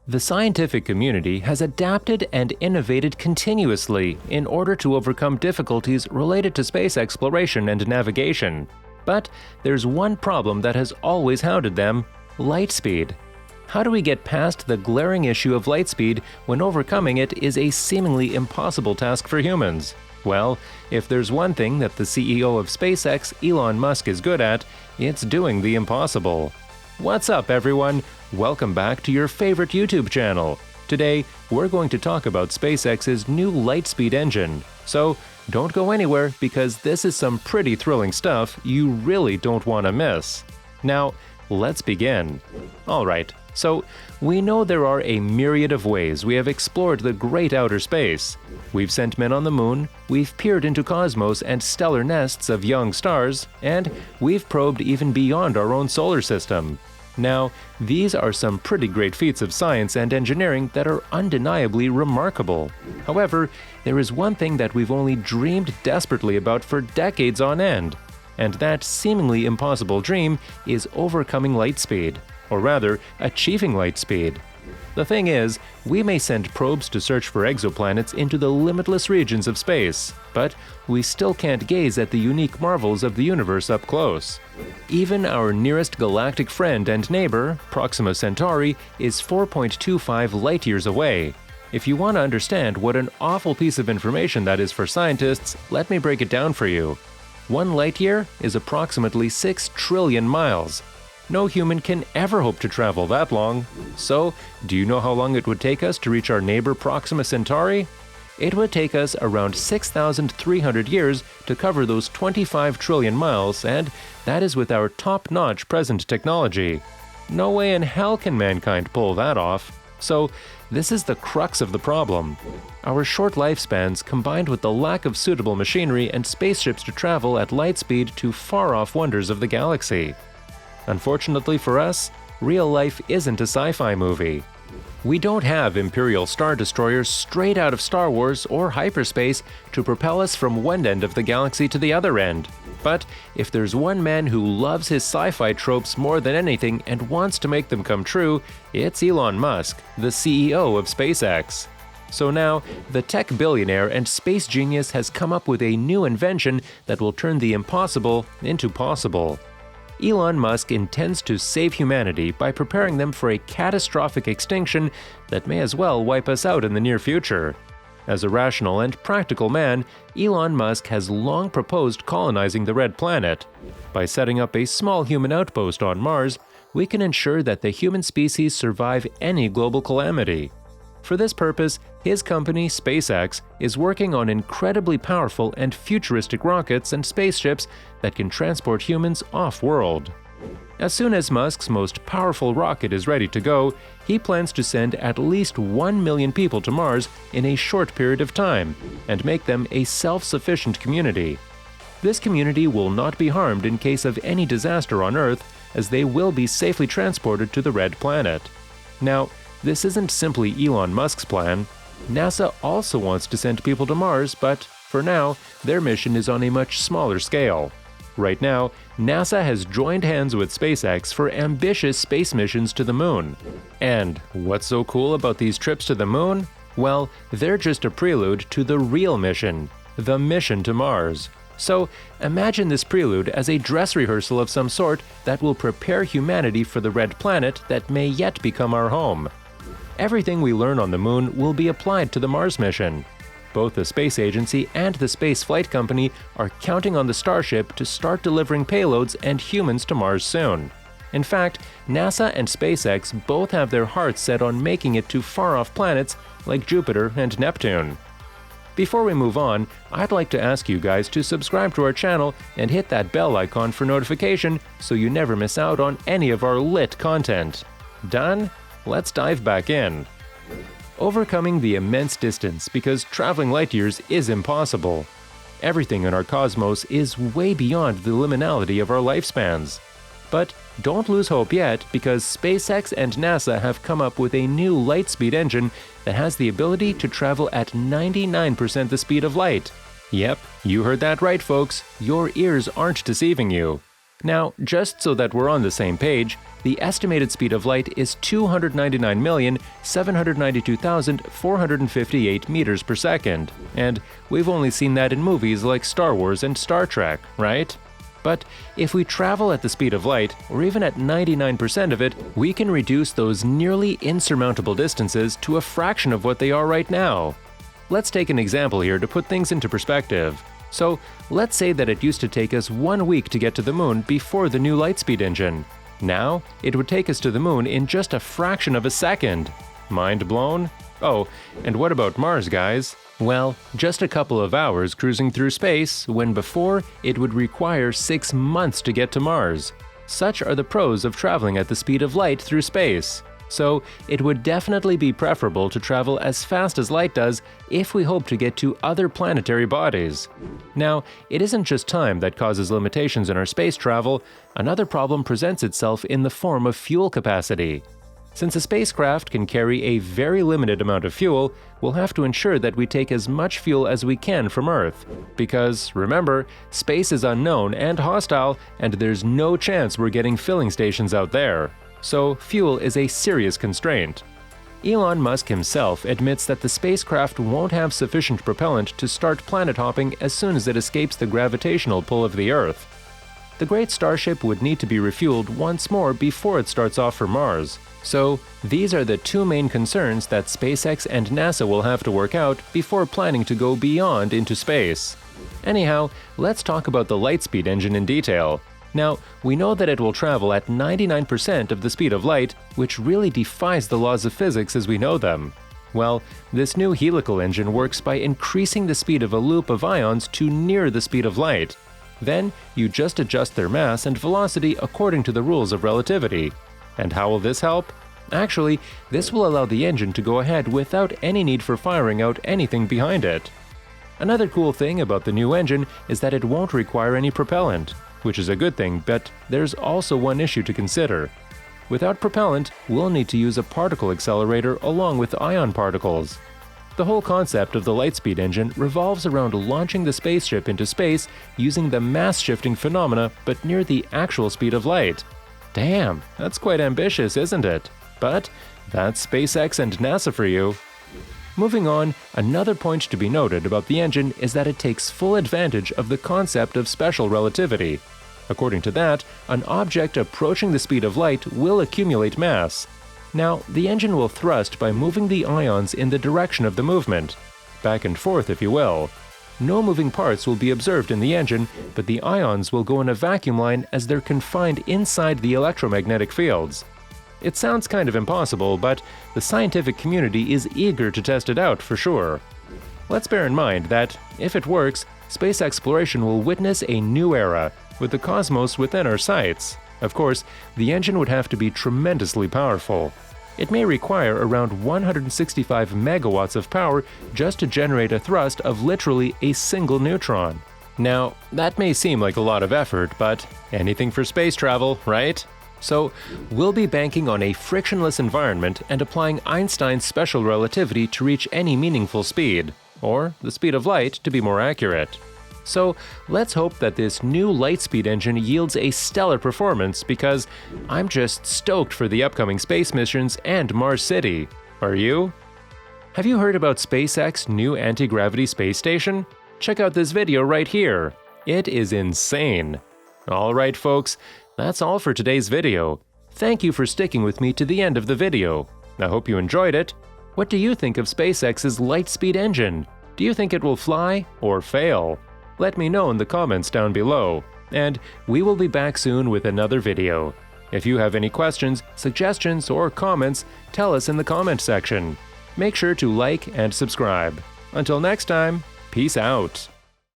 The scientific community has adapted and innovated continuously in order to overcome difficulties related to space exploration and navigation. But there's one problem that has always hounded them: light speed. How do we get past the glaring issue of light speed when overcoming it is a seemingly impossible task for humans? Well, if there's one thing that the CEO of SpaceX, Elon Musk, is good at, it's doing the impossible. What's up, everyone? Welcome back to your favorite YouTube channel. Today, we're going to talk about SpaceX's new Lightspeed engine. So, don't go anywhere because this is some pretty thrilling stuff you really don't want to miss. Now, let's begin. Alright, so we know there are a myriad of ways we have explored the great outer space. We've sent men on the moon, we've peered into cosmos and stellar nests of young stars, and we've probed even beyond our own solar system. Now, these are some pretty great feats of science and engineering that are undeniably remarkable. However, there is one thing that we've only dreamed desperately about for decades on end. And that seemingly impossible dream is overcoming light speed, or rather, achieving light speed. The thing is, we may send probes to search for exoplanets into the limitless regions of space, but we still can't gaze at the unique marvels of the universe up close. Even our nearest galactic friend and neighbor, Proxima Centauri, is 4.25 light-years away. If you want to understand what an awful piece of information that is for scientists, let me break it down for you. 1 light-year is approximately 6 trillion miles. No human can ever hope to travel that long. So, do you know how long it would take us to reach our neighbor Proxima Centauri? It would take us around 6,300 years to cover those 25 trillion miles, and that is with our top-notch present technology. No way in hell can mankind pull that off. So, this is the crux of the problem. Our short lifespans, combined with the lack of suitable machinery and spaceships to travel at light speed to far-off wonders of the galaxy. Unfortunately for us, real life isn't a sci-fi movie. We don't have Imperial Star Destroyers straight out of Star Wars or hyperspace to propel us from one end of the galaxy to the other end. But if there's one man who loves his sci-fi tropes more than anything and wants to make them come true, it's Elon Musk, the CEO of SpaceX. So now, the tech billionaire and space genius has come up with a new invention that will turn the impossible into possible. Elon Musk intends to save humanity by preparing them for a catastrophic extinction that may as well wipe us out in the near future. As a rational and practical man, Elon Musk has long proposed colonizing the Red Planet. By setting up a small human outpost on Mars, we can ensure that the human species survive any global calamity. For this purpose, his company, SpaceX, is working on incredibly powerful and futuristic rockets and spaceships that can transport humans off-world. As soon as Musk's most powerful rocket is ready to go, he plans to send at least 1 million people to Mars in a short period of time and make them a self-sufficient community. This community will not be harmed in case of any disaster on Earth, as they will be safely transported to the Red Planet. Now, this isn't simply Elon Musk's plan. NASA also wants to send people to Mars, but for now, their mission is on a much smaller scale. Right now, NASA has joined hands with SpaceX for ambitious space missions to the moon. And what's so cool about these trips to the moon? Well, they're just a prelude to the real mission, the mission to Mars. So, imagine this prelude as a dress rehearsal of some sort that will prepare humanity for the Red Planet that may yet become our home. Everything we learn on the moon will be applied to the Mars mission. Both the space agency and the space flight company are counting on the Starship to start delivering payloads and humans to Mars soon. In fact, NASA and SpaceX both have their hearts set on making it to far-off planets like Jupiter and Neptune. Before we move on, I'd like to ask you guys to subscribe to our channel and hit that bell icon for notification so you never miss out on any of our lit content. Done? Let's dive back in. Overcoming the immense distance because traveling light years is impossible. Everything in our cosmos is way beyond the liminality of our lifespans. But don't lose hope yet because SpaceX and NASA have come up with a new Lightspeed engine that has the ability to travel at 99% the speed of light. Yep, you heard that right, folks. Your ears aren't deceiving you. Now, just so that we're on the same page, the estimated speed of light is 299,792,458 meters per second, and we've only seen that in movies like Star Wars and Star Trek, right? But if we travel at the speed of light, or even at 99% of it, we can reduce those nearly insurmountable distances to a fraction of what they are right now. Let's take an example here to put things into perspective. So, let's say that it used to take us 1 week to get to the moon before the new Lightspeed engine. Now, it would take us to the moon in just a fraction of a second. Mind blown? Oh, and what about Mars, guys? Well, just a couple of hours cruising through space, when before it would require 6 months to get to Mars. Such are the pros of traveling at the speed of light through space. So, it would definitely be preferable to travel as fast as light does if we hope to get to other planetary bodies. Now, it isn't just time that causes limitations in our space travel. Another problem presents itself in the form of fuel capacity. Since a spacecraft can carry a very limited amount of fuel, we'll have to ensure that we take as much fuel as we can from Earth. Because, remember, space is unknown and hostile, and there's no chance we're getting filling stations out there. So, fuel is a serious constraint. Elon Musk himself admits that the spacecraft won't have sufficient propellant to start planet hopping as soon as it escapes the gravitational pull of the Earth. The great Starship would need to be refueled once more before it starts off for Mars. So, these are the two main concerns that SpaceX and NASA will have to work out before planning to go beyond into space. Anyhow, let's talk about the Lightspeed engine in detail. Now, we know that it will travel at 99% of the speed of light, which really defies the laws of physics as we know them. Well, this new helical engine works by increasing the speed of a loop of ions to near the speed of light. Then, you just adjust their mass and velocity according to the rules of relativity. And how will this help? Actually, this will allow the engine to go ahead without any need for firing out anything behind it. Another cool thing about the new engine is that it won't require any propellant, which is a good thing, but there's also one issue to consider. Without propellant, we'll need to use a particle accelerator along with ion particles. The whole concept of the Lightspeed engine revolves around launching the spaceship into space using the mass-shifting phenomena but near the actual speed of light. Damn, that's quite ambitious, isn't it? But that's SpaceX and NASA for you. Moving on, another point to be noted about the engine is that it takes full advantage of the concept of special relativity. According to that, an object approaching the speed of light will accumulate mass. Now, the engine will thrust by moving the ions in the direction of the movement, back and forth if you will. No moving parts will be observed in the engine, but the ions will go in a vacuum line as they're confined inside the electromagnetic fields. It sounds kind of impossible, but the scientific community is eager to test it out for sure. Let's bear in mind that, if it works, space exploration will witness a new era, with the cosmos within our sights. Of course, the engine would have to be tremendously powerful. It may require around 165 megawatts of power just to generate a thrust of literally a single neutron. Now, that may seem like a lot of effort, but anything for space travel, right? So, we'll be banking on a frictionless environment and applying Einstein's special relativity to reach any meaningful speed, or the speed of light to be more accurate. So, let's hope that this new Lightspeed engine yields a stellar performance because I'm just stoked for the upcoming space missions and Mars City. Are you? Have you heard about SpaceX's new anti-gravity space station? Check out this video right here. It is insane. Alright folks, that's all for today's video. Thank you for sticking with me to the end of the video. I hope you enjoyed it. What do you think of SpaceX's Lightspeed engine? Do you think it will fly or fail? Let me know in the comments down below. And we will be back soon with another video. If you have any questions, suggestions, or comments, tell us in the comment section. Make sure to like and subscribe. Until next time, peace out.